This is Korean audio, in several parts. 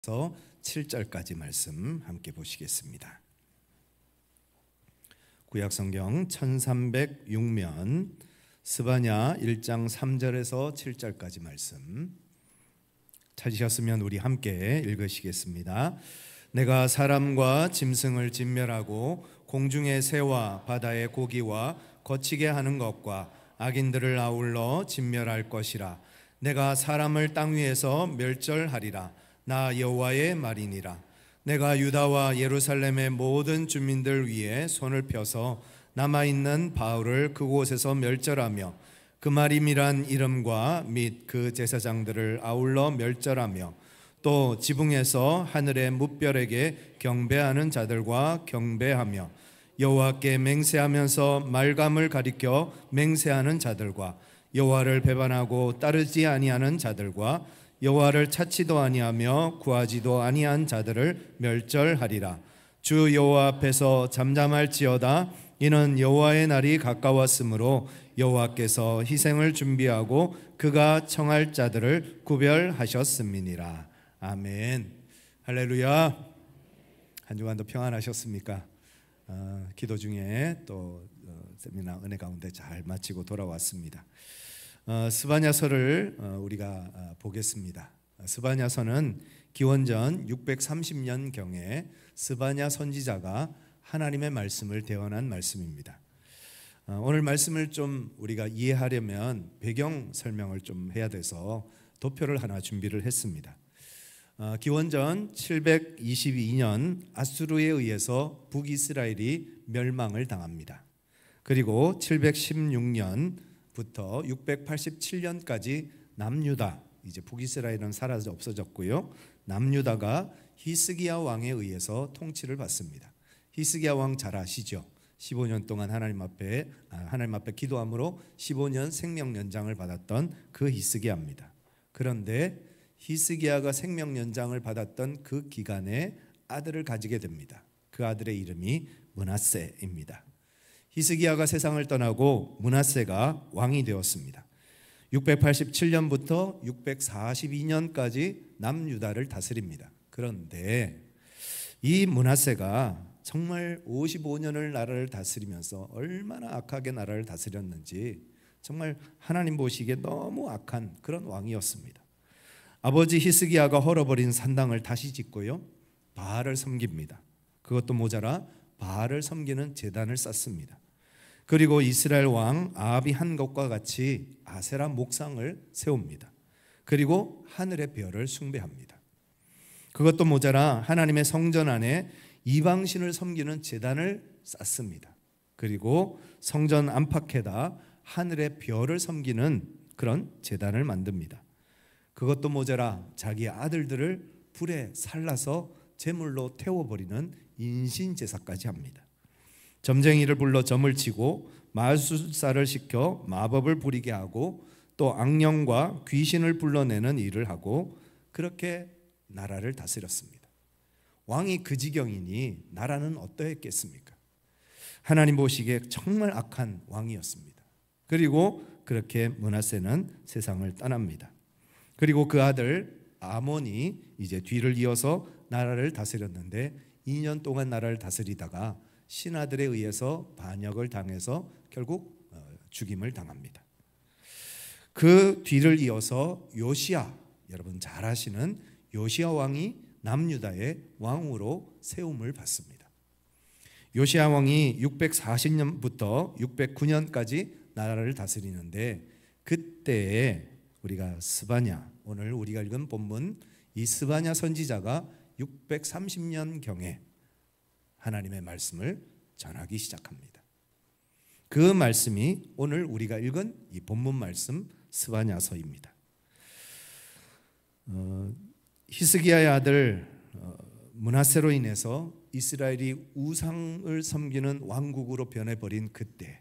그래서 7절까지 말씀 함께 보시겠습니다. 구약성경 1306면 스바냐 1장 3절에서 7절까지 말씀 찾으셨으면 우리 함께 읽으시겠습니다. 내가 사람과 짐승을 진멸하고 공중의 새와 바다의 고기와 거치게 하는 것과 악인들을 아울러 진멸할 것이라. 내가 사람을 땅 위에서 멸절하리라. 나 여호와의 말이니라. 내가 유다와 예루살렘의 모든 주민들 위에 손을 펴서 남아있는 바울을 그곳에서 멸절하며 그마림이란 이름과 및 그 제사장들을 아울러 멸절하며 또 지붕에서 하늘의 뭇별에게 경배하는 자들과 경배하며 여호와께 맹세하면서 말감을 가리켜 맹세하는 자들과 여호와를 배반하고 따르지 아니하는 자들과 여호와를 찾지도 아니하며 구하지도 아니한 자들을 멸절하리라. 주 여호와 앞에서 잠잠할지어다. 이는 여호와의 날이 가까웠으므로 여호와께서 희생을 준비하고 그가 청할 자들을 구별하셨음이니라. 아멘. 할렐루야. 한 주간도 평안하셨습니까? 기도 중에 또 세미나 은혜 가운데 잘 마치고 돌아왔습니다. 스바냐서를 우리가 보겠습니다. 스바냐서는 기원전 630년경에 스바냐 선지자가 하나님의 말씀을 대언한 말씀입니다. 오늘 말씀을 좀 우리가 이해하려면 배경 설명을 좀 해야 돼서 도표를 하나 준비를 했습니다. 기원전 722년 아수르에 의해서 북이스라엘이 멸망을 당합니다. 그리고 716년부터 687년까지 남유다, 이제 북이스라엘은 사라져 없어졌고요. 남유다가 히스기야 왕에 의해서 통치를 받습니다. 히스기야 왕 잘 아시죠? 15년 동안 하나님 앞에 기도함으로 15년 생명 연장을 받았던 그 히스기야입니다. 그런데 히스기야가 생명 연장을 받았던 그 기간에 아들을 가지게 됩니다. 그 아들의 이름이 므낫세입니다. 히스기야가 세상을 떠나고 므낫세가 왕이 되었습니다. 687년부터 642년까지 남유다를 다스립니다. 그런데 이 므낫세가 정말 55년을 나라를 다스리면서 얼마나 악하게 나라를 다스렸는지 정말 하나님 보시기에 너무 악한 그런 왕이었습니다. 아버지 히스기야가 헐어버린 산당을 다시 짓고요, 바알을 섬깁니다. 그것도 모자라 바알을 섬기는 제단을 쌓습니다. 그리고 이스라엘 왕 아합이 한 것과 같이 아세라 목상을 세웁니다. 그리고 하늘의 별을 숭배합니다. 그것도 모자라 하나님의 성전 안에 이방신을 섬기는 제단을 쌓습니다. 그리고 성전 안팎에다 하늘의 별을 섬기는 그런 제단을 만듭니다. 그것도 모자라 자기 아들들을 불에 살라서 제물로 태워버리는 인신제사까지 합니다. 점쟁이를 불러 점을 치고 마술사를 시켜 마법을 부리게 하고 또 악령과 귀신을 불러내는 일을 하고 그렇게 나라를 다스렸습니다. 왕이 그 지경이니 나라는 어떠했겠습니까? 하나님 보시기에 정말 악한 왕이었습니다. 그리고 그렇게 므낫세는 세상을 떠납니다. 그리고 그 아들 아몬이 이제 뒤를 이어서 나라를 다스렸는데 2년 동안 나라를 다스리다가 신하들에 의해서 반역을 당해서 결국 죽임을 당합니다. 그 뒤를 이어서 요시야, 여러분 잘 아시는 요시야 왕이 남유다의 왕으로 세움을 받습니다. 요시야 왕이 640년부터 609년까지 나라를 다스리는데 그때에 우리가 스바냐, 오늘 우리가 읽은 본문 이 스바냐 선지자가 630년경에 하나님의 말씀을 전하기 시작합니다. 그 말씀이 오늘 우리가 읽은 이 본문 말씀 스바냐서입니다. 히스기야의 아들 므낫세로 인해서 이스라엘이 우상을 섬기는 왕국으로 변해버린 그때,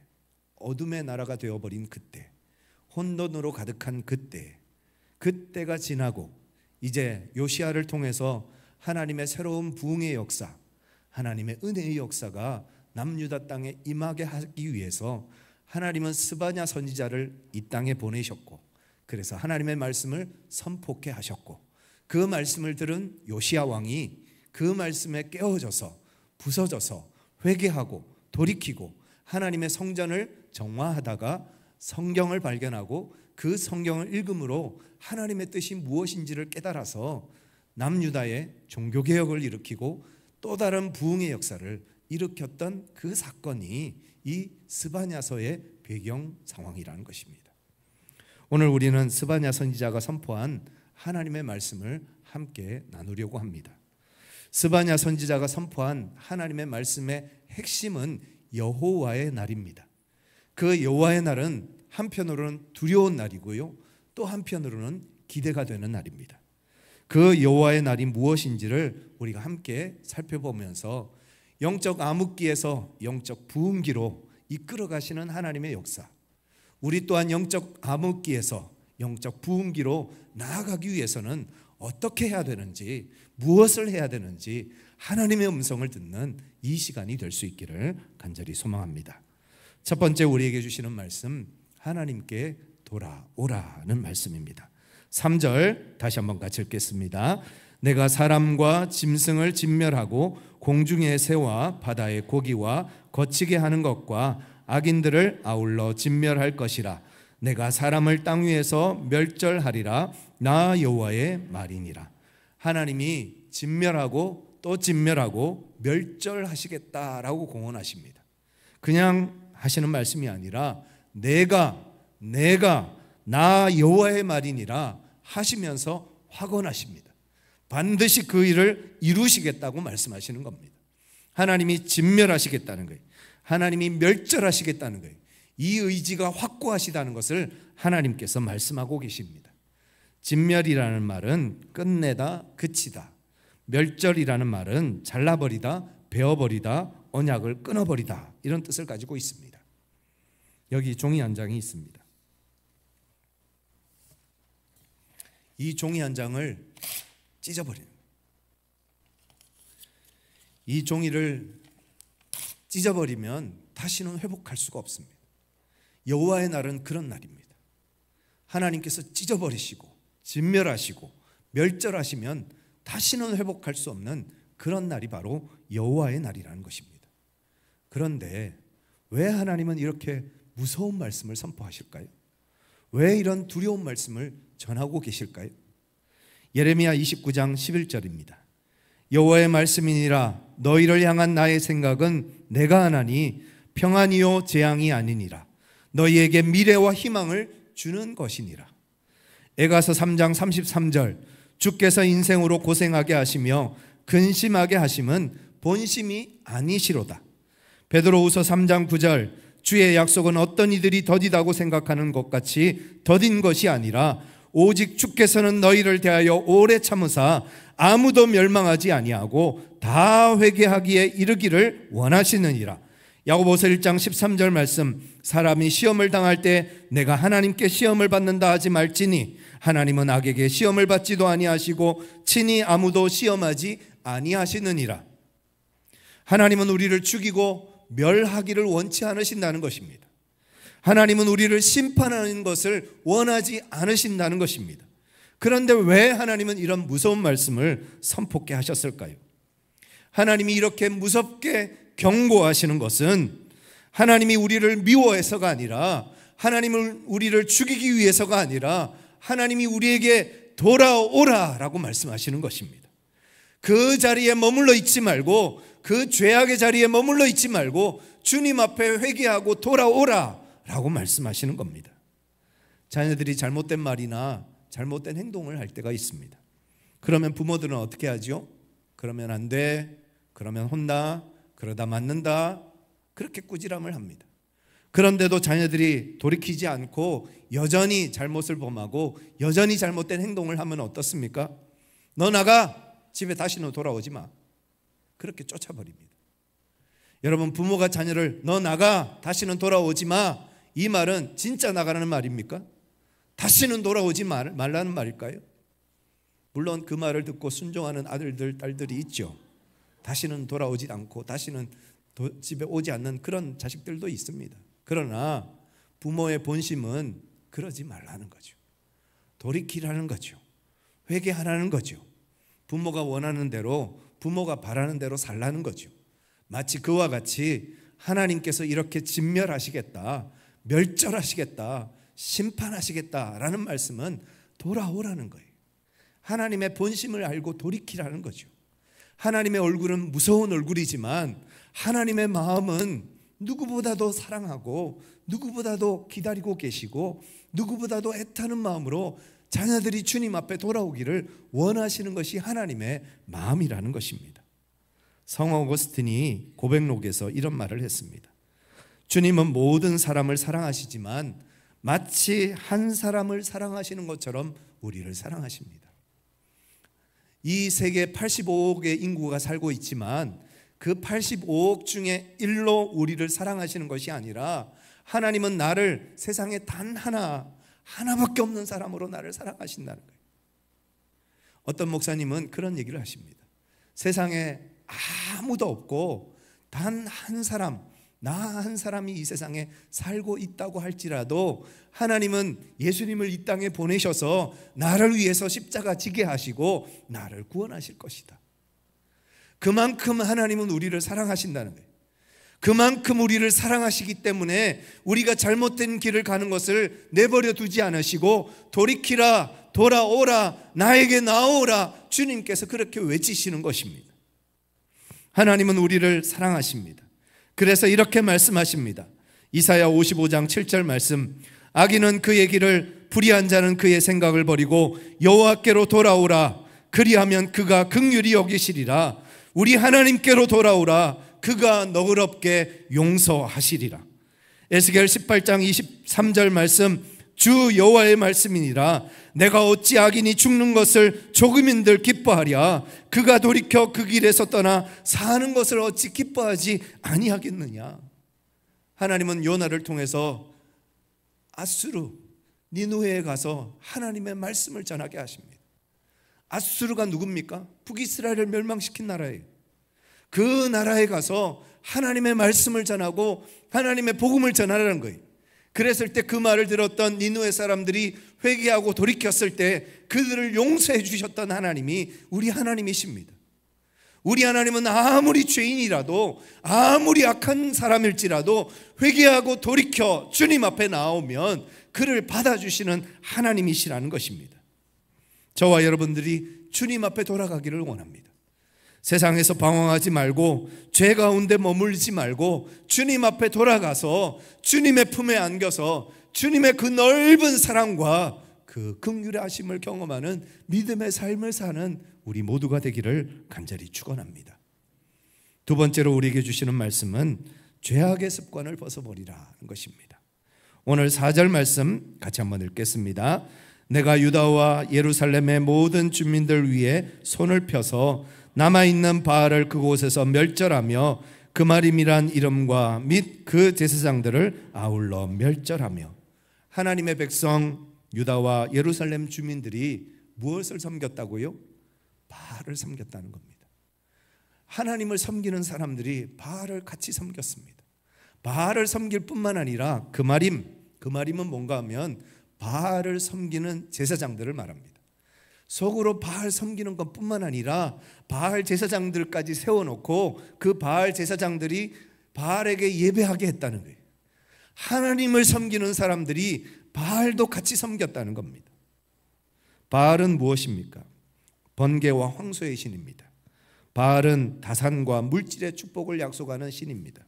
어둠의 나라가 되어버린 그때, 혼돈으로 가득한 그때가 지나고 이제 요시야를 통해서 하나님의 새로운 부흥의 역사, 하나님의 은혜의 역사가 남유다 땅에 임하게 하기 위해서 하나님은 스바냐 선지자를 이 땅에 보내셨고, 그래서 하나님의 말씀을 선포케 하셨고, 그 말씀을 들은 요시야 왕이 그 말씀에 깨어져서 부서져서 회개하고 돌이키고 하나님의 성전을 정화하다가 성경을 발견하고 그 성경을 읽음으로 하나님의 뜻이 무엇인지를 깨달아서 남유다의 종교개혁을 일으키고 또 다른 부흥의 역사를 일으켰던 그 사건이 이 스바냐서의 배경 상황이라는 것입니다. 오늘 우리는 스바냐 선지자가 선포한 하나님의 말씀을 함께 나누려고 합니다. 스바냐 선지자가 선포한 하나님의 말씀의 핵심은 여호와의 날입니다. 그 여호와의 날은 한편으로는 두려운 날이고요, 또 한편으로는 기대가 되는 날입니다. 그 여호와의 날이 무엇인지를 우리가 함께 살펴보면서 영적 암흑기에서 영적 부흥기로 이끌어 가시는 하나님의 역사, 우리 또한 영적 암흑기에서 영적 부흥기로 나아가기 위해서는 어떻게 해야 되는지, 무엇을 해야 되는지 하나님의 음성을 듣는 이 시간이 될 수 있기를 간절히 소망합니다. 첫 번째 우리에게 주시는 말씀, 하나님께 돌아오라는 말씀입니다. 3절 다시 한번 같이 읽겠습니다. 내가 사람과 짐승을 진멸하고 공중의 새와 바다의 고기와 거치게 하는 것과 악인들을 아울러 진멸할 것이라. 내가 사람을 땅 위에서 멸절하리라. 나 여호와의 말이니라. 하나님이 진멸하고 또 진멸하고 멸절하시겠다라고 공언하십니다. 그냥 하시는 말씀이 아니라 내가 나 여호와의 말이니라 하시면서 확언하십니다. 반드시 그 일을 이루시겠다고 말씀하시는 겁니다. 하나님이 진멸하시겠다는 거예요. 하나님이 멸절하시겠다는 거예요. 이 의지가 확고하시다는 것을 하나님께서 말씀하고 계십니다. 진멸이라는 말은 끝내다, 그치다. 멸절이라는 말은 잘라버리다, 베어버리다, 언약을 끊어버리다, 이런 뜻을 가지고 있습니다. 여기 종이 한 장이 있습니다. 이 종이 한 장을 찢어버리는, 이 종이를 찢어버리면 다시는 회복할 수가 없습니다. 여호와의 날은 그런 날입니다. 하나님께서 찢어버리시고 진멸하시고 멸절하시면 다시는 회복할 수 없는 그런 날이 바로 여호와의 날이라는 것입니다. 그런데 왜 하나님은 이렇게 무서운 말씀을 선포하실까요? 왜 이런 두려운 말씀을 전하고 계실까요? 예레미야 29장 11절입니다. 여호와의 말씀이니라. 너희를 향한 나의 생각은 내가 하나니 평안이요 재앙이 아니니라. 너희에게 미래와 희망을 주는 것이니라. 에가서 3장 33절. 주께서 인생으로 고생하게 하시며 근심하게 하심은 본심이 아니시로다. 베드로후서 3장 9절. 주의 약속은 어떤 이들이 더디다고 생각하는 것 같이 더딘 것이 아니라 오직 주께서는 너희를 대하여 오래 참으사 아무도 멸망하지 아니하고 다 회개하기에 이르기를 원하시느니라. 야고보서 1장 13절 말씀. 사람이 시험을 당할 때 내가 하나님께 시험을 받는다 하지 말지니 하나님은 악에게 시험을 받지도 아니하시고 친히 아무도 시험하지 아니하시느니라. 하나님은 우리를 죽이고 멸하기를 원치 않으신다는 것입니다. 하나님은 우리를 심판하는 것을 원하지 않으신다는 것입니다. 그런데 왜 하나님은 이런 무서운 말씀을 선포케 하셨을까요? 하나님이 이렇게 무섭게 경고하시는 것은 하나님이 우리를 미워해서가 아니라, 하나님은 우리를 죽이기 위해서가 아니라 하나님이 우리에게 돌아오라라고 말씀하시는 것입니다. 그 자리에 머물러 있지 말고, 그 죄악의 자리에 머물러 있지 말고 주님 앞에 회개하고 돌아오라라고 말씀하시는 겁니다. 자녀들이 잘못된 말이나 잘못된 행동을 할 때가 있습니다. 그러면 부모들은 어떻게 하죠? 그러면 안 돼, 그러면 혼나, 그러다 맞는다, 그렇게 꾸지람을 합니다. 그런데도 자녀들이 돌이키지 않고 여전히 잘못을 범하고 여전히 잘못된 행동을 하면 어떻습니까? 너 나가, 집에 다시는 돌아오지 마, 그렇게 쫓아버립니다. 여러분, 부모가 자녀를 너 나가, 다시는 돌아오지 마, 이 말은 진짜 나가라는 말입니까? 다시는 돌아오지 말라는 말일까요? 물론 그 말을 듣고 순종하는 아들들, 딸들이 있죠. 다시는 돌아오지 않고 다시는 집에 오지 않는 그런 자식들도 있습니다. 그러나 부모의 본심은 그러지 말라는 거죠. 돌이키라는 거죠. 회개하라는 거죠. 부모가 원하는 대로, 부모가 바라는 대로 살라는 거죠. 마치 그와 같이 하나님께서 이렇게 진멸하시겠다, 멸절하시겠다, 심판하시겠다라는 말씀은 돌아오라는 거예요. 하나님의 본심을 알고 돌이키라는 거죠. 하나님의 얼굴은 무서운 얼굴이지만 하나님의 마음은 누구보다도 사랑하고 누구보다도 기다리고 계시고 누구보다도 애타는 마음으로 자녀들이 주님 앞에 돌아오기를 원하시는 것이 하나님의 마음이라는 것입니다. 성 어거스틴이 고백록에서 이런 말을 했습니다. 주님은 모든 사람을 사랑하시지만 마치 한 사람을 사랑하시는 것처럼 우리를 사랑하십니다. 이 세계 85억의 인구가 살고 있지만 그 85억 중에 1로 우리를 사랑하시는 것이 아니라 하나님은 나를 세상에 단 하나밖에 없는 사람으로 나를 사랑하신다는 거예요. 어떤 목사님은 그런 얘기를 하십니다. 세상에 아무도 없고 단 한 사람, 나 한 사람이 이 세상에 살고 있다고 할지라도 하나님은 예수님을 이 땅에 보내셔서 나를 위해서 십자가 지게 하시고 나를 구원하실 것이다. 그만큼 하나님은 우리를 사랑하신다는 거예요. 그만큼 우리를 사랑하시기 때문에 우리가 잘못된 길을 가는 것을 내버려 두지 않으시고 돌이키라, 돌아오라, 나에게 나오라, 주님께서 그렇게 외치시는 것입니다. 하나님은 우리를 사랑하십니다. 그래서 이렇게 말씀하십니다. 이사야 55장 7절 말씀, 악인은 그의 길을, 불의한 자는 그의 생각을 버리고 여호와께로 돌아오라. 그리하면 그가 긍휼히 여기시리라. 우리 하나님께로 돌아오라. 그가 너그럽게 용서하시리라. 에스겔 18장 23절 말씀, 주 여호와의 말씀이니라. 내가 어찌 악인이 죽는 것을 조금인들 기뻐하랴. 그가 돌이켜 그 길에서 떠나 사는 것을 어찌 기뻐하지 아니하겠느냐. 하나님은 요나를 통해서 아수르 니느웨에 가서 하나님의 말씀을 전하게 하십니다. 아수르가 누굽니까? 북이스라엘을 멸망시킨 나라예요. 그 나라에 가서 하나님의 말씀을 전하고 하나님의 복음을 전하라는 거예요. 그랬을 때 그 말을 들었던 니느웨 사람들이 회개하고 돌이켰을 때 그들을 용서해 주셨던 하나님이 우리 하나님이십니다. 우리 하나님은 아무리 죄인이라도, 아무리 악한 사람일지라도 회개하고 돌이켜 주님 앞에 나오면 그를 받아주시는 하나님이시라는 것입니다. 저와 여러분들이 주님 앞에 돌아가기를 원합니다. 세상에서 방황하지 말고 죄 가운데 머물지 말고 주님 앞에 돌아가서 주님의 품에 안겨서 주님의 그 넓은 사랑과 그 긍휼의 하심을 경험하는 믿음의 삶을 사는 우리 모두가 되기를 간절히 축원합니다. 두 번째로 우리에게 주시는 말씀은 죄악의 습관을 벗어버리라는 것입니다. 오늘 4절 말씀 같이 한번 읽겠습니다. 내가 유다와 예루살렘의 모든 주민들 위에 손을 펴서 남아있는 바알을 그곳에서 멸절하며 그마림이란 이름과 및 그 제사장들을 아울러 멸절하며. 하나님의 백성 유다와 예루살렘 주민들이 무엇을 섬겼다고요? 바알을 섬겼다는 겁니다. 하나님을 섬기는 사람들이 바알을 같이 섬겼습니다. 바알을 섬길 뿐만 아니라 그마림은 뭔가 하면 바알을 섬기는 제사장들을 말합니다. 속으로 바알 섬기는 것뿐만 아니라 바알 제사장들까지 세워놓고 그 바알 제사장들이 바알에게 예배하게 했다는 거예요. 하나님을 섬기는 사람들이 바알도 같이 섬겼다는 겁니다. 바알은 무엇입니까? 번개와 황소의 신입니다. 바알은 다산과 물질의 축복을 약속하는 신입니다.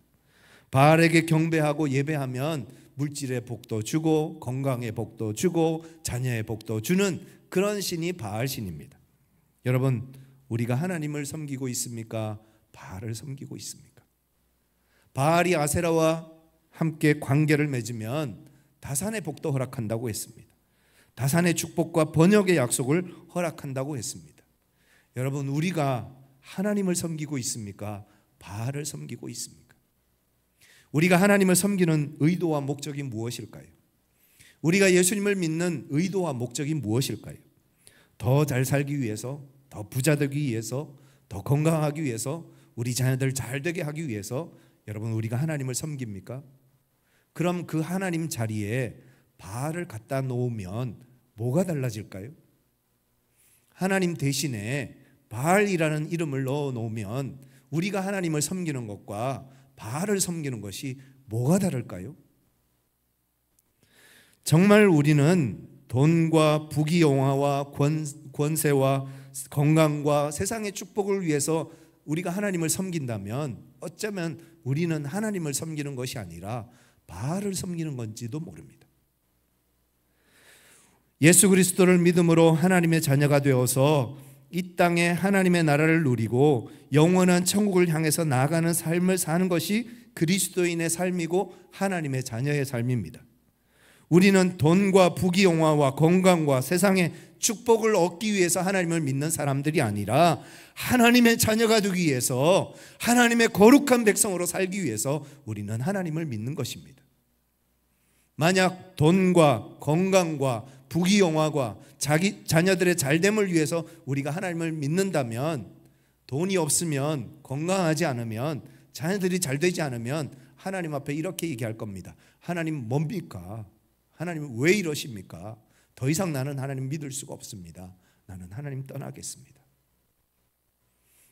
바알에게 경배하고 예배하면 물질의 복도 주고 건강의 복도 주고 자녀의 복도 주는 그런 신이 바알 신입니다. 여러분, 우리가 하나님을 섬기고 있습니까? 바알을 섬기고 있습니까? 바알이 아세라와 함께 관계를 맺으면 다산의 복도 허락한다고 했습니다. 다산의 축복과 번역의 약속을 허락한다고 했습니다. 여러분, 우리가 하나님을 섬기고 있습니까? 바알을 섬기고 있습니까? 우리가 하나님을 섬기는 의도와 목적이 무엇일까요? 우리가 예수님을 믿는 의도와 목적이 무엇일까요? 더 잘 살기 위해서, 더 부자 되기 위해서, 더 건강하기 위해서, 우리 자녀들 잘 되게 하기 위해서 여러분, 우리가 하나님을 섬깁니까? 그럼 그 하나님 자리에 바알을 갖다 놓으면 뭐가 달라질까요? 하나님 대신에 바알이라는 이름을 넣어 놓으면 우리가 하나님을 섬기는 것과 바알을 섬기는 것이 뭐가 다를까요? 정말 우리는 돈과 부귀영화와 권세와 건강과 세상의 축복을 위해서 우리가 하나님을 섬긴다면 어쩌면 우리는 하나님을 섬기는 것이 아니라 바알을 섬기는 건지도 모릅니다. 예수 그리스도를 믿음으로 하나님의 자녀가 되어서 이 땅에 하나님의 나라를 누리고 영원한 천국을 향해서 나아가는 삶을 사는 것이 그리스도인의 삶이고 하나님의 자녀의 삶입니다. 우리는 돈과 부귀영화와 건강과 세상의 축복을 얻기 위해서 하나님을 믿는 사람들이 아니라 하나님의 자녀가 되기 위해서, 하나님의 거룩한 백성으로 살기 위해서 우리는 하나님을 믿는 것입니다. 만약 돈과 건강과 부귀영화과 자기 자녀들의 잘됨을 위해서 우리가 하나님을 믿는다면, 돈이 없으면, 건강하지 않으면, 자녀들이 잘 되지 않으면 하나님 앞에 이렇게 얘기할 겁니다. 하나님 뭡니까? 하나님은 왜 이러십니까? 더 이상 나는 하나님 믿을 수가 없습니다. 나는 하나님 떠나겠습니다.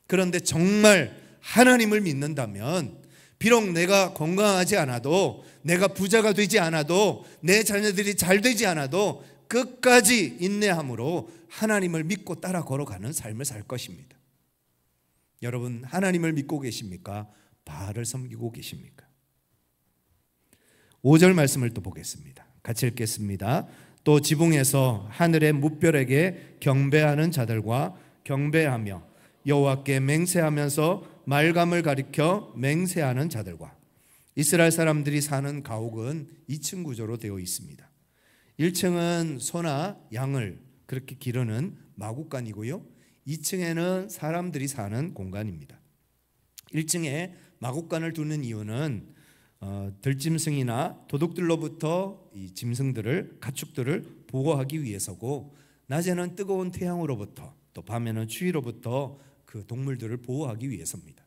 그런데 정말 하나님을 믿는다면, 비록 내가 건강하지 않아도, 내가 부자가 되지 않아도, 내 자녀들이 잘 되지 않아도 끝까지 인내함으로 하나님을 믿고 따라 걸어가는 삶을 살 것입니다. 여러분, 하나님을 믿고 계십니까? 바알을 섬기고 계십니까? 5절 말씀을 또 보겠습니다. 같이 읽겠습니다. 또 지붕에서 하늘의 뭇별에게 경배하는 자들과 경배하며 여호와께 맹세하면서 말감을 가리켜 맹세하는 자들과. 이스라엘 사람들이 사는 가옥은 2층 구조로 되어 있습니다. 1층은 소나 양을 그렇게 기르는 마구간이고요, 2층에는 사람들이 사는 공간입니다. 1층에 마구간을 두는 이유는 들짐승이나 도둑들로부터 이 짐승들을, 가축들을 보호하기 위해서고, 낮에는 뜨거운 태양으로부터, 또 밤에는 추위로부터 그 동물들을 보호하기 위해서입니다.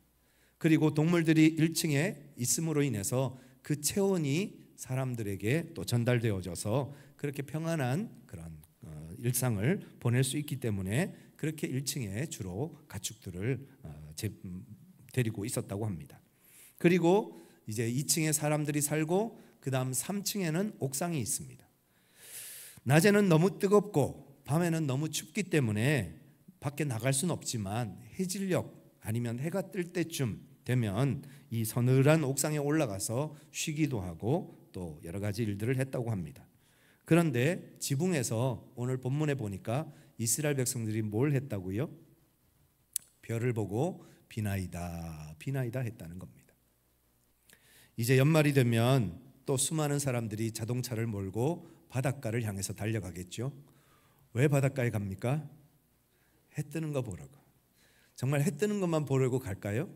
그리고 동물들이 1층에 있음으로 인해서 그 체온이 사람들에게 또 전달되어져서 그렇게 평안한 그런 일상을 보낼 수 있기 때문에 그렇게 1층에 주로 가축들을 데리고 있었다고 합니다. 그리고 이제 2층에 사람들이 살고, 그 다음 3층에는 옥상이 있습니다. 낮에는 너무 뜨겁고 밤에는 너무 춥기 때문에 밖에 나갈 수는 없지만 해질녘 아니면 해가 뜰 때쯤 되면 이 서늘한 옥상에 올라가서 쉬기도 하고 또 여러 가지 일들을 했다고 합니다. 그런데 지붕에서 오늘 본문에 보니까 이스라엘 백성들이 뭘 했다고요? 별을 보고 비나이다, 비나이다 했다는 겁니다. 이제 연말이 되면 또 수많은 사람들이 자동차를 몰고 바닷가를 향해서 달려가겠죠. 왜 바닷가에 갑니까? 해 뜨는 거 보려고. 정말 해 뜨는 것만 보려고 갈까요?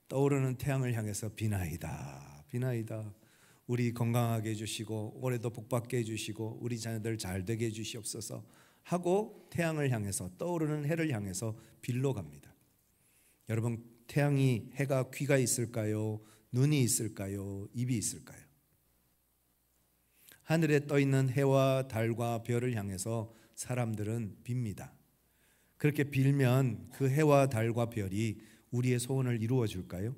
떠오르는 태양을 향해서 비나이다, 비나이다. 우리 건강하게 해주시고 올해도 복받게 해주시고 우리 자녀들 잘 되게 해주시옵소서 하고 태양을 향해서, 떠오르는 해를 향해서 빌러 갑니다. 여러분, 태양이, 해가 귀가 있을까요? 눈이 있을까요? 입이 있을까요? 하늘에 떠 있는 해와 달과 별을 향해서 사람들은 빕니다. 그렇게 빌면 그 해와 달과 별이 우리의 소원을 이루어 줄까요?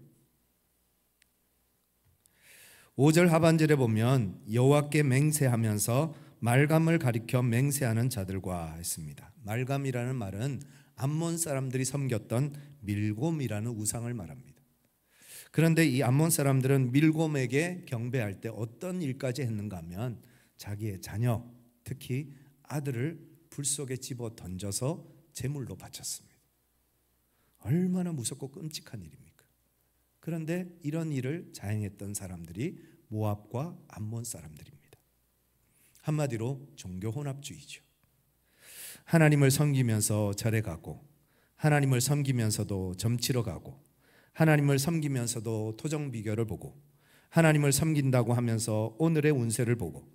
5절 하반절에 보면 여호와께 맹세하면서 말감을 가리켜 맹세하는 자들과 했습니다. 말감이라는 말은 암몬 사람들이 섬겼던 밀곰이라는 우상을 말합니다. 그런데 이 암몬 사람들은 밀곰에게 경배할 때 어떤 일까지 했는가 하면 자기의 자녀, 특히 아들을 불 속에 집어 던져서 제물로 바쳤습니다. 얼마나 무섭고 끔찍한 일입니까? 그런데 이런 일을 자행했던 사람들이 모압과 암몬 사람들입니다. 한마디로 종교 혼합주의죠. 하나님을 섬기면서 절에 가고, 하나님을 섬기면서도 점치러 가고, 하나님을 섬기면서도 토정 비결을 보고, 하나님을 섬긴다고 하면서 오늘의 운세를 보고,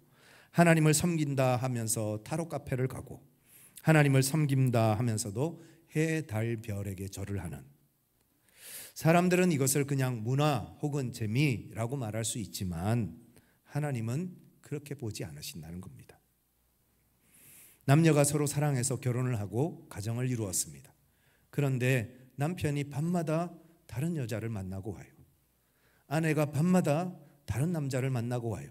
하나님을 섬긴다 하면서 타로 카페를 가고, 하나님을 섬긴다 하면서도 해, 달, 별에게 절을 하는, 사람들은 이것을 그냥 문화 혹은 재미라고 말할 수 있지만 하나님은 그렇게 보지 않으신다는 겁니다. 남녀가 서로 사랑해서 결혼을 하고 가정을 이루었습니다. 그런데 남편이 밤마다 다른 여자를 만나고 와요. 아내가 밤마다 다른 남자를 만나고 와요.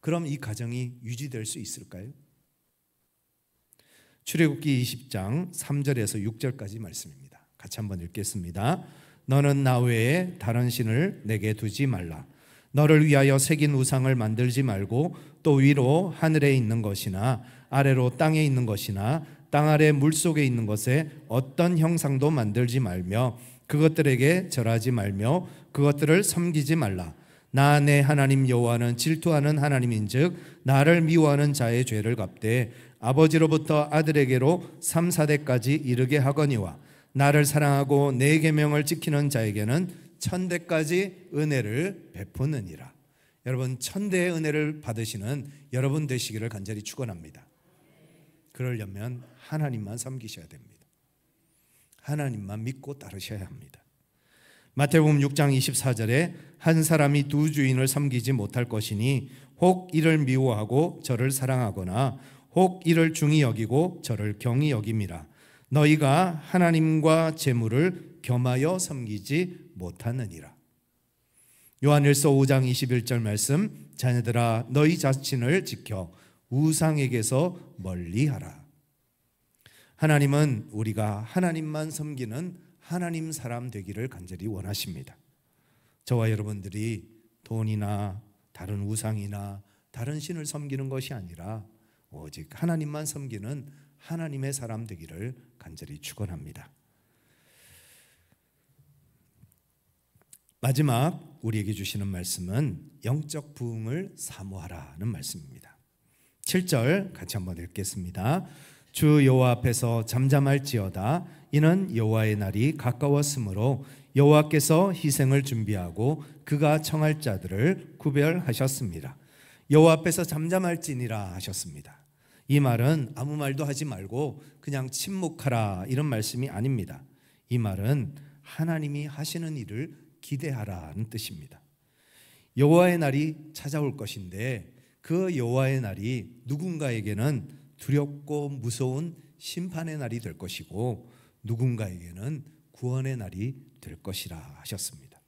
그럼 이 가정이 유지될 수 있을까요? 출애굽기 20장 3절에서 6절까지 말씀입니다. 같이 한번 읽겠습니다. 너는 나 외에 다른 신을 내게 두지 말라. 너를 위하여 새긴 우상을 만들지 말고 또 위로 하늘에 있는 것이나 아래로 땅에 있는 것이나 땅 아래 물속에 있는 것에 어떤 형상도 만들지 말며 그것들에게 절하지 말며 그것들을 섬기지 말라. 나 내 하나님 여호와는 질투하는 하나님인즉 나를 미워하는 자의 죄를 갚되 아버지로부터 아들에게로 3, 4대까지 이르게 하거니와 나를 사랑하고 내 계명을 지키는 자에게는 1000대까지 은혜를 베푸느니라. 여러분, 1000대의 은혜를 받으시는 여러분 되시기를 간절히 축원합니다. 그러려면 하나님만 섬기셔야 됩니다. 하나님만 믿고 따르셔야 합니다. 마태복음 6장 24절에 한 사람이 두 주인을 섬기지 못할 것이니 혹 이를 미워하고 저를 사랑하거나 혹 이를 중히 여기고 저를 경히 여김이라. 너희가 하나님과 재물을 겸하여 섬기지 못하느니라. 요한일서 5장 21절 말씀, 자녀들아 너희 자신을 지켜 우상에게서 멀리하라. 하나님은 우리가 하나님만 섬기는 하나님 사람 되기를 간절히 원하십니다. 저와 여러분들이 돈이나 다른 우상이나 다른 신을 섬기는 것이 아니라 오직 하나님만 섬기는 하나님의 사람 되기를 간절히 축원합니다. 마지막 우리에게 주시는 말씀은 영적 부흥을 사모하라는 말씀입니다. 7절 같이 한번 읽겠습니다. 주 여호와 앞에서 잠잠할지어다. 이는 여호와의 날이 가까웠으므로 여호와께서 희생을 준비하고 그가 청할 자들을 구별하셨습니다. 여호와 앞에서 잠잠할지니라 하셨습니다. 이 말은 아무 말도 하지 말고 그냥 침묵하라 이런 말씀이 아닙니다. 이 말은 하나님이 하시는 일을 기대하라는 뜻입니다. 여호와의 날이 찾아올 것인데 그 여호와의 날이 누군가에게는 두렵고 무서운 심판의 날이 될 것이고 누군가에게는 구원의 날이 될 것이라 하셨습니다.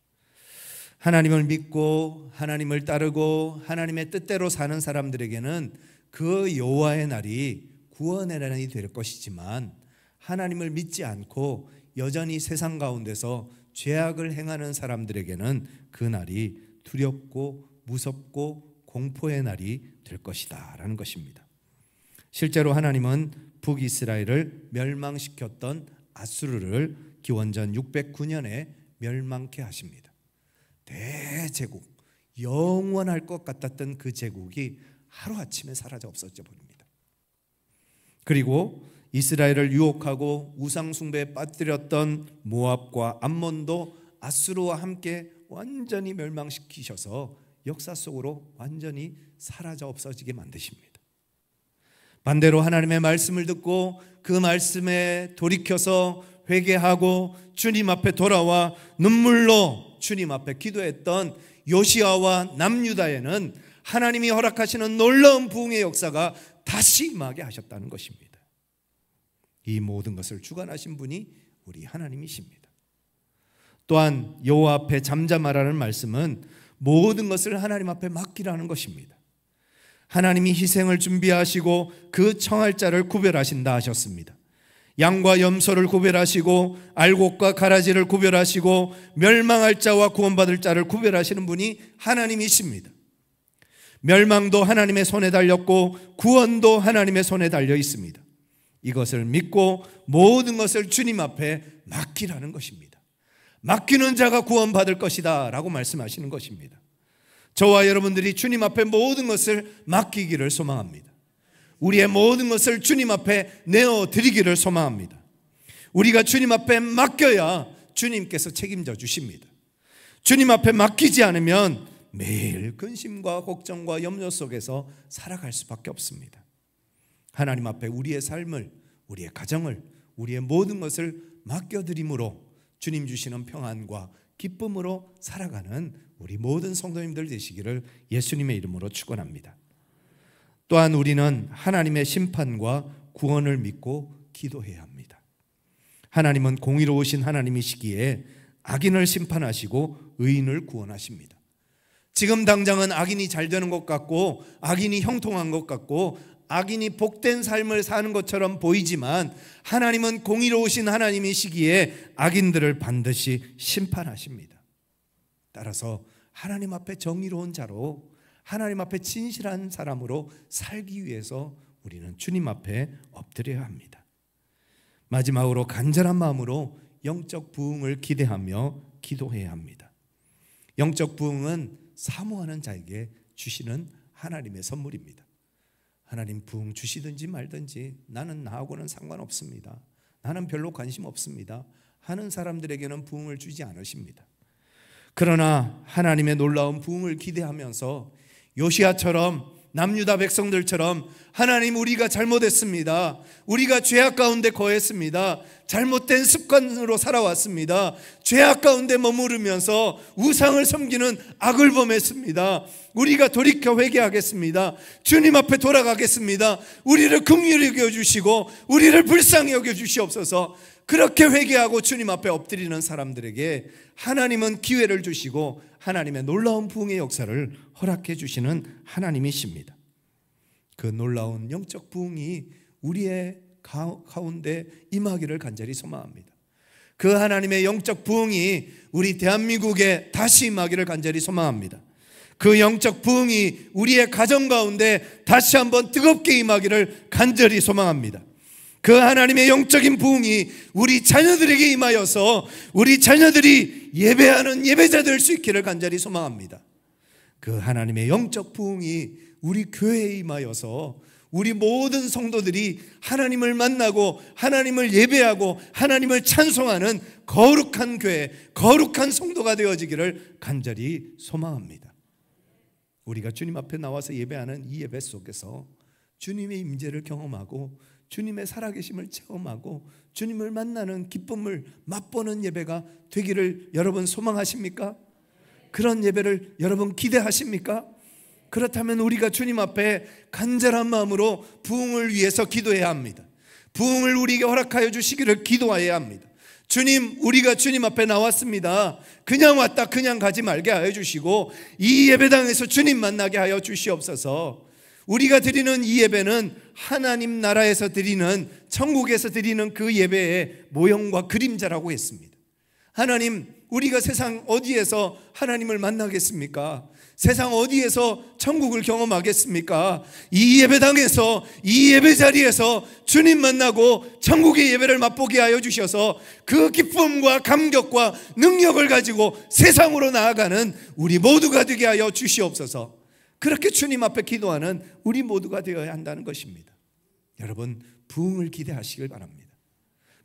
하나님을 믿고 하나님을 따르고 하나님의 뜻대로 사는 사람들에게는 그 여호와의 날이 구원의 날이 될 것이지만 하나님을 믿지 않고 여전히 세상 가운데서 죄악을 행하는 사람들에게는 그 날이 두렵고 무섭고 공포의 날이 될 것이다 라는 것입니다. 실제로 하나님은 북이스라엘을 멸망시켰던 아수르를 기원전 609년에 멸망케 하십니다. 대제국, 영원할 것 같았던 그 제국이 하루아침에 사라져 없어져 버립니다. 그리고 이스라엘을 유혹하고 우상숭배에 빠뜨렸던 모압과 암몬도 아수르와 함께 완전히 멸망시키셔서 역사 속으로 완전히 사라져 없어지게 만드십니다. 반대로 하나님의 말씀을 듣고 그 말씀에 돌이켜서 회개하고 주님 앞에 돌아와 눈물로 주님 앞에 기도했던 요시아와 남유다에는 하나님이 허락하시는 놀라운 부흥의 역사가 다시 임하게 하셨다는 것입니다. 이 모든 것을 주관하신 분이 우리 하나님이십니다. 또한 여호와 앞에 잠잠하라는 말씀은 모든 것을 하나님 앞에 맡기라는 것입니다. 하나님이 희생을 준비하시고 그 청할 자를 구별하신다 하셨습니다. 양과 염소를 구별하시고 알곡과 가라지를 구별하시고 멸망할 자와 구원받을 자를 구별하시는 분이 하나님이십니다. 멸망도 하나님의 손에 달렸고 구원도 하나님의 손에 달려 있습니다. 이것을 믿고 모든 것을 주님 앞에 맡기라는 것입니다. 맡기는 자가 구원받을 것이다 라고 말씀하시는 것입니다. 저와 여러분들이 주님 앞에 모든 것을 맡기기를 소망합니다. 우리의 모든 것을 주님 앞에 내어드리기를 소망합니다. 우리가 주님 앞에 맡겨야 주님께서 책임져 주십니다. 주님 앞에 맡기지 않으면 매일 근심과 걱정과 염려 속에서 살아갈 수밖에 없습니다. 하나님 앞에 우리의 삶을, 우리의 가정을, 우리의 모든 것을 맡겨드림으로 주님 주시는 평안과 기쁨으로 살아가는 우리 모든 성도님들 되시기를 예수님의 이름으로 축원합니다. 또한 우리는 하나님의 심판과 구원을 믿고 기도해야 합니다. 하나님은 공의로우신 하나님이시기에 악인을 심판하시고 의인을 구원하십니다. 지금 당장은 악인이 잘 되는 것 같고 악인이 형통한 것 같고 악인이 복된 삶을 사는 것처럼 보이지만 하나님은 공의로우신 하나님이시기에 악인들을 반드시 심판하십니다. 따라서 하나님 앞에 정의로운 자로, 하나님 앞에 진실한 사람으로 살기 위해서 우리는 주님 앞에 엎드려야 합니다. 마지막으로 간절한 마음으로 영적 부흥을 기대하며 기도해야 합니다. 영적 부흥은 사모하는 자에게 주시는 하나님의 선물입니다. 하나님 부흥 주시든지 말든지 나는 나하고는 상관없습니다, 나는 별로 관심 없습니다 하는 사람들에게는 부흥을 주지 않으십니다. 그러나 하나님의 놀라운 부흥을 기대하면서 요시야처럼 남유다 백성들처럼 하나님, 우리가 잘못했습니다, 우리가 죄악 가운데 거했습니다, 잘못된 습관으로 살아왔습니다, 죄악 가운데 머무르면서 우상을 섬기는 악을 범했습니다, 우리가 돌이켜 회개하겠습니다, 주님 앞에 돌아가겠습니다, 우리를 긍휼히 여겨주시고 우리를 불쌍히 여겨주시옵소서. 그렇게 회개하고 주님 앞에 엎드리는 사람들에게 하나님은 기회를 주시고 하나님의 놀라운 부흥의 역사를 허락해 주시는 하나님이십니다. 그 놀라운 영적 부흥이 우리의 가운데 임하기를 간절히 소망합니다. 그 하나님의 영적 부흥이 우리 대한민국에 다시 임하기를 간절히 소망합니다. 그 영적 부흥이 우리의 가정 가운데 다시 한번 뜨겁게 임하기를 간절히 소망합니다. 그 하나님의 영적인 부흥이 우리 자녀들에게 임하여서 우리 자녀들이 예배하는 예배자 될 수 있기를 간절히 소망합니다. 그 하나님의 영적 부흥이 우리 교회에 임하여서 우리 모든 성도들이 하나님을 만나고 하나님을 예배하고 하나님을 찬송하는 거룩한 교회, 거룩한 성도가 되어지기를 간절히 소망합니다. 우리가 주님 앞에 나와서 예배하는 이 예배 속에서 주님의 임재를 경험하고 주님의 살아계심을 체험하고 주님을 만나는 기쁨을 맛보는 예배가 되기를 여러분 소망하십니까? 그런 예배를 여러분 기대하십니까? 그렇다면 우리가 주님 앞에 간절한 마음으로 부흥을 위해서 기도해야 합니다. 부흥을 우리에게 허락하여 주시기를 기도해야 합니다. 주님, 우리가 주님 앞에 나왔습니다. 그냥 왔다 그냥 가지 말게 하여 주시고 이 예배당에서 주님 만나게 하여 주시옵소서. 우리가 드리는 이 예배는 하나님 나라에서 드리는, 천국에서 드리는 그 예배의 모형과 그림자라고 했습니다. 하나님, 우리가 세상 어디에서 하나님을 만나겠습니까? 세상 어디에서 천국을 경험하겠습니까? 이 예배당에서, 이 예배자리에서 주님 만나고 천국의 예배를 맛보게 하여 주셔서 그 기쁨과 감격과 능력을 가지고 세상으로 나아가는 우리 모두가 되게 하여 주시옵소서. 그렇게 주님 앞에 기도하는 우리 모두가 되어야 한다는 것입니다. 여러분, 부흥을 기대하시길 바랍니다.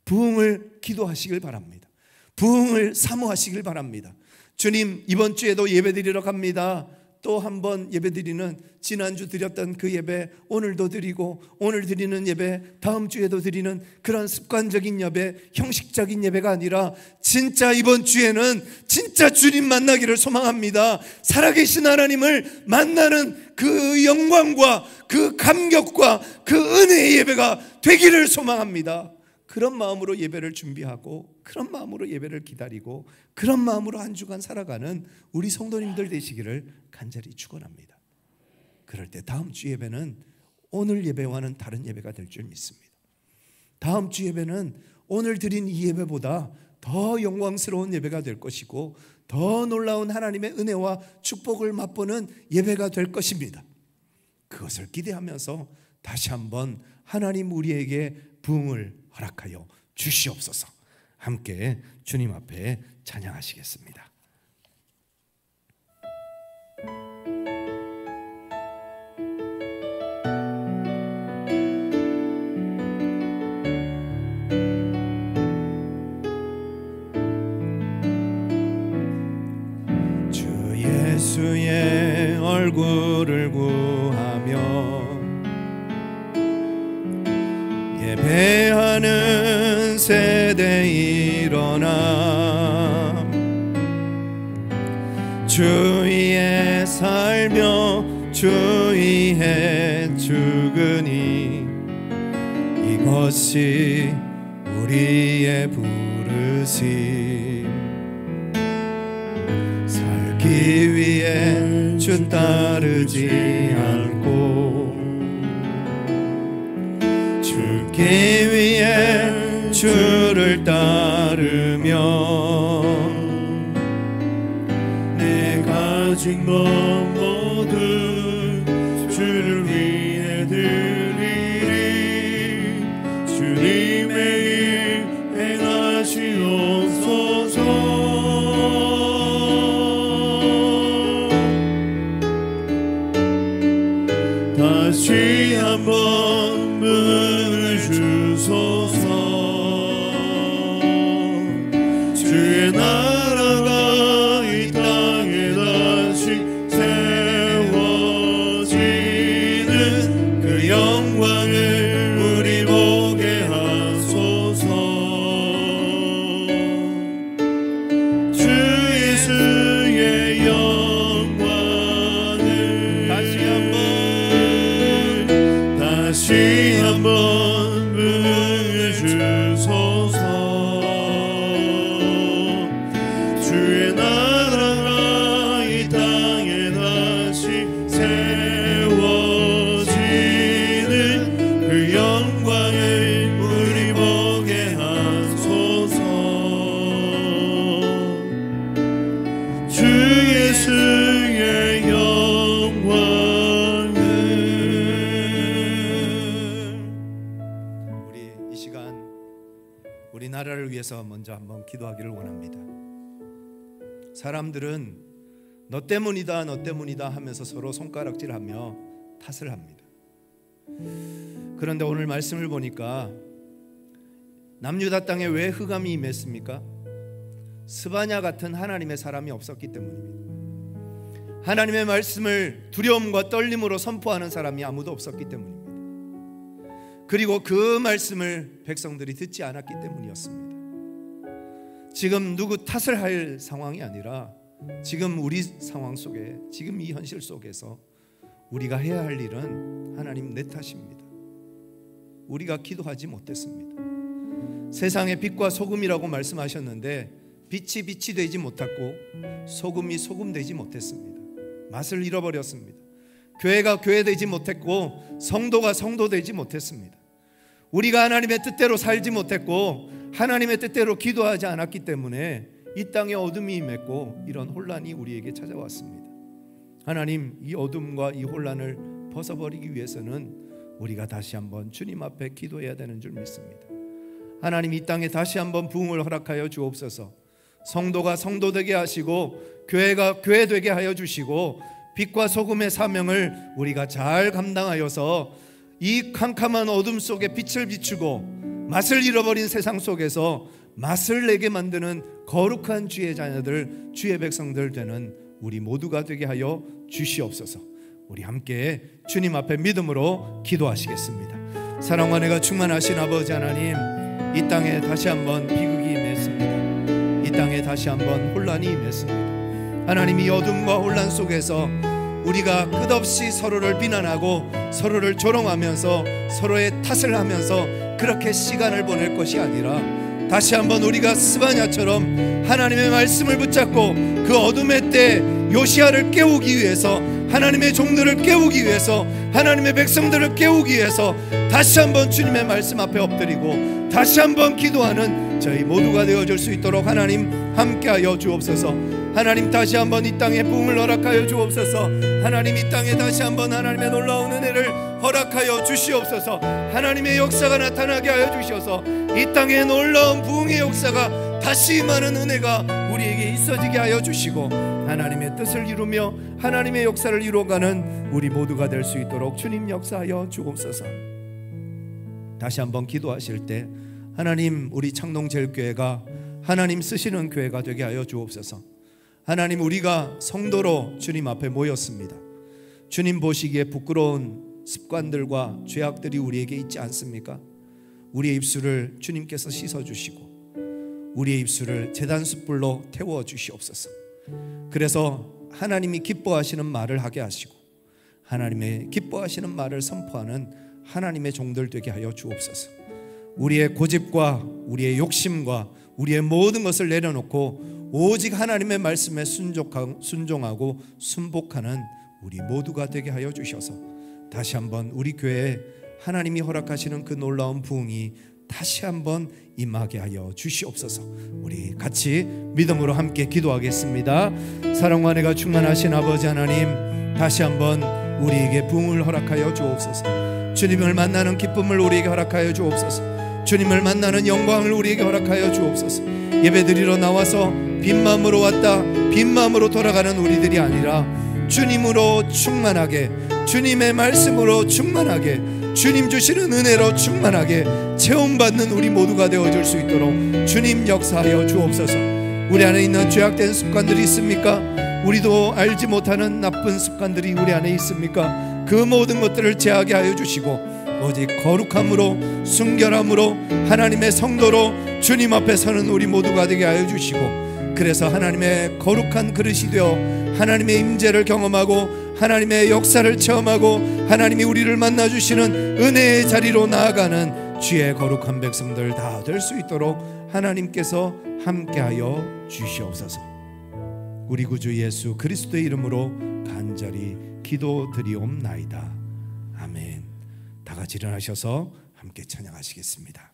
부흥을 기도하시길 바랍니다. 부흥을 사모하시길 바랍니다. 주님, 이번 주에도 예배드리러 갑니다. 또 한 번 예배드리는, 지난주 드렸던 그 예배 오늘도 드리고, 오늘 드리는 예배 다음 주에도 드리는 그런 습관적인 예배, 형식적인 예배가 아니라 진짜 이번 주에는 진짜 주님 만나기를 소망합니다. 살아계신 하나님을 만나는 그 영광과 그 감격과 그 은혜의 예배가 되기를 소망합니다. 그런 마음으로 예배를 준비하고, 그런 마음으로 예배를 기다리고, 그런 마음으로 한 주간 살아가는 우리 성도님들 되시기를 간절히 축원합니다. 그럴 때 다음 주 예배는 오늘 예배와는 다른 예배가 될 줄 믿습니다. 다음 주 예배는 오늘 드린 이 예배보다 더 영광스러운 예배가 될 것이고, 더 놀라운 하나님의 은혜와 축복을 맛보는 예배가 될 것입니다. 그것을 기대하면서 다시 한번 하나님 우리에게 부흥을 허락하여 주시옵소서. 함께 주님 앞에 찬양하시겠습니다. 주 예수의 얼굴을 구하며 예배하는 세대 일어나 주 위에 살며 주 위에 죽으니 이것이 우리의 부르심. 살기 위해 주 따르지 않고 죽기 위해 주를 따르며 내 가진 것 모두 주를 위해 드리리. 주님의 일 행하시옵소서. 다시 한번 문을 주소서. 주의 나라가 이 땅에 다시 세워지는 그 영광을 우리 보게 하소서. 주 예수의 영광을 다시 한번 문을 주소서. 주의 나라가 이 땅에 다시 세워지는 그 영광을 우리 보게 하소서. 주 예수의 영광을. 우리 이 시간 우리나라를 위해서 먼저 한번 기도하기를 원합니다. 사람들은 너 때문이다 너 때문이다 하면서 서로 손가락질하며 탓을 합니다. 그런데 오늘 말씀을 보니까 남유다 땅에 왜 흑암이 임했습니까? 스바냐 같은 하나님의 사람이 없었기 때문입니다. 하나님의 말씀을 두려움과 떨림으로 선포하는 사람이 아무도 없었기 때문입니다. 그리고 그 말씀을 백성들이 듣지 않았기 때문이었습니다. 지금 누구 탓을 할 상황이 아니라 지금 우리 상황 속에, 지금 이 현실 속에서 우리가 해야 할 일은 하나님 내 탓입니다. 우리가 기도하지 못했습니다. 세상의 빛과 소금이라고 말씀하셨는데 빛이 빛이 되지 못했고 소금이 소금 되지 못했습니다. 맛을 잃어버렸습니다. 교회가 교회 되지 못했고 성도가 성도 되지 못했습니다. 우리가 하나님의 뜻대로 살지 못했고 하나님의 뜻대로 기도하지 않았기 때문에 이 땅에 어둠이 임했고 이런 혼란이 우리에게 찾아왔습니다. 하나님, 이 어둠과 이 혼란을 벗어버리기 위해서는 우리가 다시 한번 주님 앞에 기도해야 되는 줄 믿습니다. 하나님, 이 땅에 다시 한번 부흥을 허락하여 주옵소서. 성도가 성도 되게 하시고 교회가 교회 되게 하여 주시고 빛과 소금의 사명을 우리가 잘 감당하여서 이 캄캄한 어둠 속에 빛을 비추고 맛을 잃어버린 세상 속에서 맛을 내게 만드는 거룩한 주의 자녀들, 주의 백성들 되는 우리 모두가 되게 하여 주시옵소서. 우리 함께 주님 앞에 믿음으로 기도하시겠습니다. 사랑과 은혜가 충만하신 아버지 하나님, 이 땅에 다시 한번 비극이 임했습니다. 이 땅에 다시 한번 혼란이 임했습니다. 하나님, 이 어둠과 혼란 속에서 우리가 끝없이 서로를 비난하고 서로를 조롱하면서 서로의 탓을 하면서 그렇게 시간을 보낼 것이 아니라 다시 한번 우리가 스바냐처럼 하나님의 말씀을 붙잡고 그 어둠의 때 요시야를 깨우기 위해서, 하나님의 종들을 깨우기 위해서, 하나님의 백성들을 깨우기 위해서 다시 한번 주님의 말씀 앞에 엎드리고 다시 한번 기도하는 저희 모두가 되어줄 수 있도록 하나님 함께하여 주옵소서. 하나님, 다시 한번 이 땅에 부흥을 허락하여 주옵소서. 하나님, 이 땅에 다시 한번 하나님의 놀라운 은혜를 허락하여 주시옵소서. 하나님의 역사가 나타나게 하여 주셔서 이 땅에 놀라운 부흥의 역사가 다시 임하는 은혜가 우리에게 있어지게 하여 주시고 하나님의 뜻을 이루며 하나님의 역사를 이루어가는 우리 모두가 될 수 있도록 주님 역사하여 주옵소서. 다시 한번 기도하실 때 하나님, 우리 창동제일교회가 하나님 쓰시는 교회가 되게 하여 주옵소서. 하나님, 우리가 성도로 주님 앞에 모였습니다. 주님 보시기에 부끄러운 습관들과 죄악들이 우리에게 있지 않습니까? 우리의 입술을 주님께서 씻어주시고 우리의 입술을 제단 숯불로 태워 주시옵소서. 그래서 하나님이 기뻐하시는 말을 하게 하시고 하나님의 기뻐하시는 말을 선포하는 하나님의 종들 되게 하여 주옵소서. 우리의 고집과 우리의 욕심과 우리의 모든 것을 내려놓고 오직 하나님의 말씀에 순종하고 순복하는 우리 모두가 되게 하여 주셔서 다시 한번 우리 교회에 하나님이 허락하시는 그 놀라운 부흥이 다시 한번 임하게 하여 주시옵소서. 우리 같이 믿음으로 함께 기도하겠습니다. 사랑과 은혜가 충만하신 아버지 하나님, 다시 한번 우리에게 부흥을 허락하여 주옵소서. 주님을 만나는 기쁨을 우리에게 허락하여 주옵소서. 주님을 만나는 영광을 우리에게 허락하여 주옵소서. 예배드리러 나와서 빈 마음으로 왔다 빈 마음으로 돌아가는 우리들이 아니라 주님으로 충만하게, 주님의 말씀으로 충만하게, 주님 주시는 은혜로 충만하게 체험받는 우리 모두가 되어줄 수 있도록 주님 역사하여 주옵소서. 우리 안에 있는 죄악된 습관들이 있습니까? 우리도 알지 못하는 나쁜 습관들이 우리 안에 있습니까? 그 모든 것들을 제하게 하여 주시고 오직 거룩함으로, 순결함으로, 하나님의 성도로 주님 앞에 서는 우리 모두가 되게 하여 주시고, 그래서 하나님의 거룩한 그릇이 되어 하나님의 임재를 경험하고 하나님의 역사를 체험하고 하나님이 우리를 만나주시는 은혜의 자리로 나아가는 주의 거룩한 백성들 다 될 수 있도록 하나님께서 함께하여 주시옵소서. 우리 구주 예수 그리스도의 이름으로 간절히 기도드리옵나이다. 아멘. 다 같이 일어나셔서 함께 찬양하시겠습니다.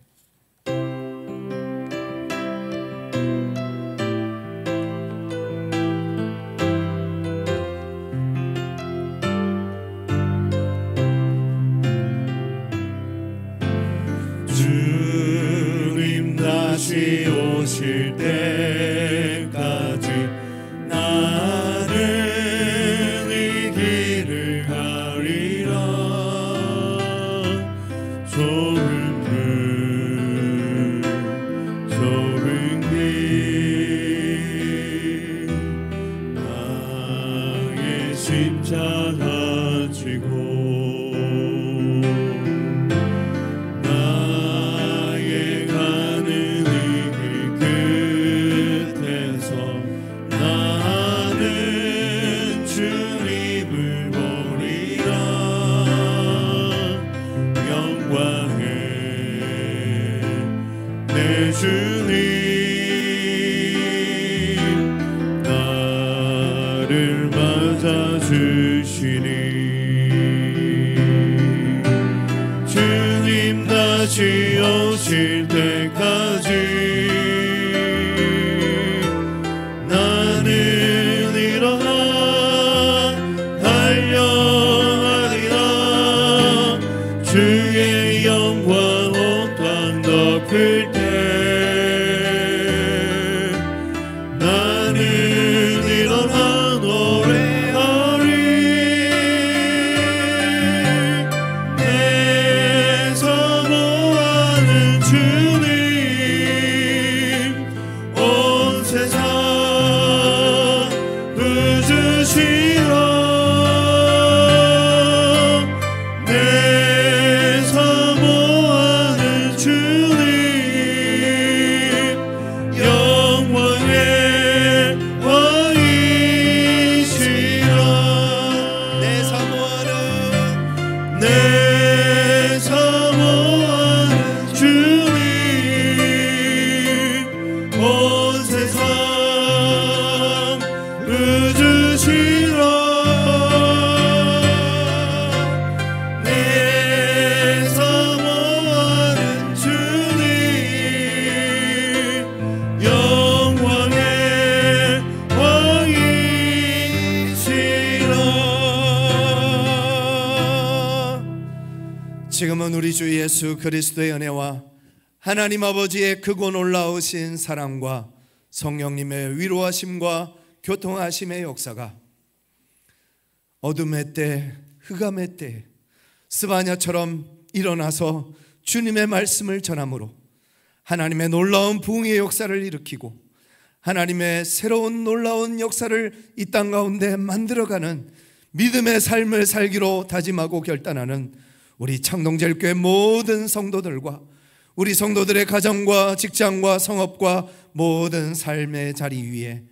주님 다시 오실 때까지 나는 이 길을 가리라. 좁은 길 나의 십자가 지고 주님 나를 맞아주시니 주님 다시 오실 때까지 나는 일어나 달려가리라. 주의 영광 온 땅 덮을 때 지금은 우리 주 예수 그리스도의 은혜와 하나님 아버지의 크고 놀라우신 사랑과 성령님의 위로하심과 교통하심의 역사가 어둠의 때, 흑암의 때 스바냐처럼 일어나서 주님의 말씀을 전함으로 하나님의 놀라운 부흥의 역사를 일으키고 하나님의 새로운 놀라운 역사를 이 땅 가운데 만들어가는 믿음의 삶을 살기로 다짐하고 결단하는 우리 창동제일교회 모든 성도들과 우리 성도들의 가정과 직장과 성업과 모든 삶의 자리 위에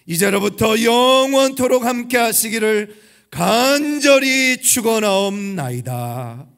이제로부터 영원토록 함께 하시기를 간절히 죽어나옵나이다.